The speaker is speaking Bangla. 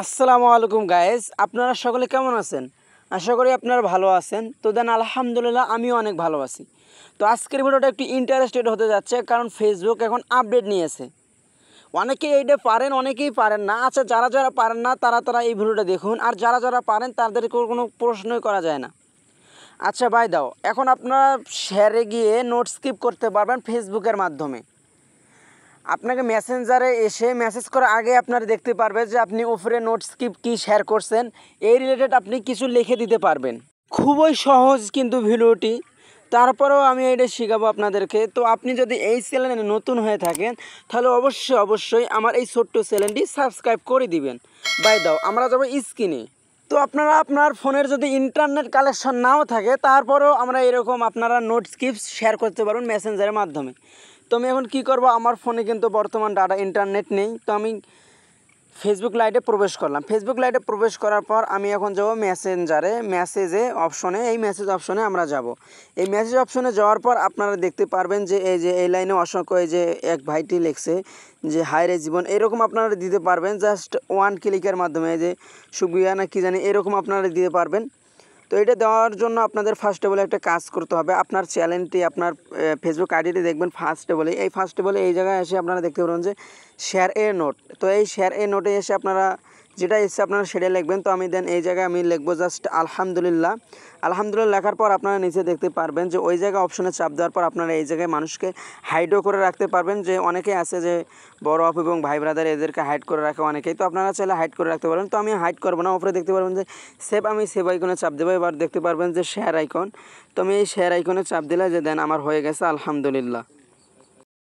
আসসালামু আলাইকুম গাইস, আপনারা সকলে কেমন আছেন? আশা করি আপনারা ভালো আছেন। তো দেন আলহামদুলিল্লাহ আমিও অনেক ভালো আছি। তো আজকের ভিডিওটা একটু ইন্টারেস্টেড হতে যাচ্ছে, কারণ ফেসবুক এখন আপডেট নিয়েছে। অনেকেই এইটা পারেন, অনেকেই পারেন না। আচ্ছা, যারা যারা পারেন না তারা এই ভিডিওটা দেখুন, আর যারা যারা পারেন তাদেরকে কোনো প্রশ্নই করা যায় না। আচ্ছা বাই দাও, এখন আপনারা শেয়ারে গিয়ে নোট স্কিপ করতে পারবেন ফেসবুকের মাধ্যমে। আপনাকে মেসেঞ্জারে এসে মেসেজ করার আগে আপনারা দেখতে পারবেন যে আপনি উপরে নোট স্কিপ কী শেয়ার করছেন, এই রিলেটেড আপনি কিছু লিখে দিতে পারবেন। খুবই সহজ কিন্তু ভিডিওটি, তারপরেও আমি এটা শেখাবো আপনাদেরকে। তো আপনি যদি এই চ্যানেলে নতুন হয়ে থাকেন তাহলে অবশ্যই আমার এই ছোট্ট চ্যানেলটি সাবস্ক্রাইব করে দিবেন। বাই দাও, আমরা যাবো স্ক্রিনে। তো আপনারা আপনার ফোনের যদি ইন্টারনেট কানেকশন নাও থাকে, তারপরেও আমরা এরকম আপনারা নোট স্কিপ শেয়ার করতে পারবেন মেসেঞ্জারের মাধ্যমে। তো আমি এখন কী করব, আমার ফোনে কিন্তু বর্তমান ডাটা ইন্টারনেট নেই। তো আমি ফেসবুক লাইটে প্রবেশ করলাম। ফেসবুক লাইটে প্রবেশ করার পর আমি এখন যাব মেসেঞ্জারে, মেসেজে অপশনে। এই মেসেজ অপশনে আমরা যাব। এই মেসেজ অপশনে যাওয়ার পর আপনারা দেখতে পারবেন যে এই লাইনে অসংখ্য এই যে এক ভাইটি লিখছে যে হায় রে জীবন, এরকম আপনারা দিতে পারবেন জাস্ট ওয়ান ক্লিকের মাধ্যমে। এই যে সুবিয়া না কি জানি, এরকম আপনারা দিতে পারবেন। তো এটা দেওয়ার জন্য আপনাদের ফার্স্টে বলে একটা কাজ করতে হবে। আপনার চ্যানেলটি, আপনার ফেসবুক আইডিটি দেখবেন ফার্স্টে বলে, এই জায়গায় এসে আপনারা দেখতে পারবেন যে শেয়ার এ নোট। তো এই শেয়ার এ নোটে এসে আপনারা যেটা এসে আপনারা সেটা লিখবেন। তো আমি দেন এই জায়গায় আমি লিখবো জাস্ট আলহামদুলিল্লাহ। আলহামদুলিল্লাহ লেখার পর আপনারা নিচে দেখতে পারবেন যে ওই জায়গায় অপশনে চাপ দেওয়ার পর আপনারা এই জায়গায় মানুষকে হাইডও করে রাখতে পারবেন। যে অনেকেই আছে যে বড় আপু এবং ভাই ব্রাদার এদেরকে হাইড করে রাখে অনেকেই, তো আপনারা চাইলে হাইড করে রাখতে পারবেন। তো আমি হাইড করবো না। উপরে দেখতে পারবেন যে আমি সেভ আইকনে চাপ দেবো। এবার দেখতে পারবেন যে শেয়ার আইকন। তো আমি এই শেয়ার আইকনে চাপ দিলে যে দেন আমার হয়ে গেছে আলহামদুলিল্লাহ।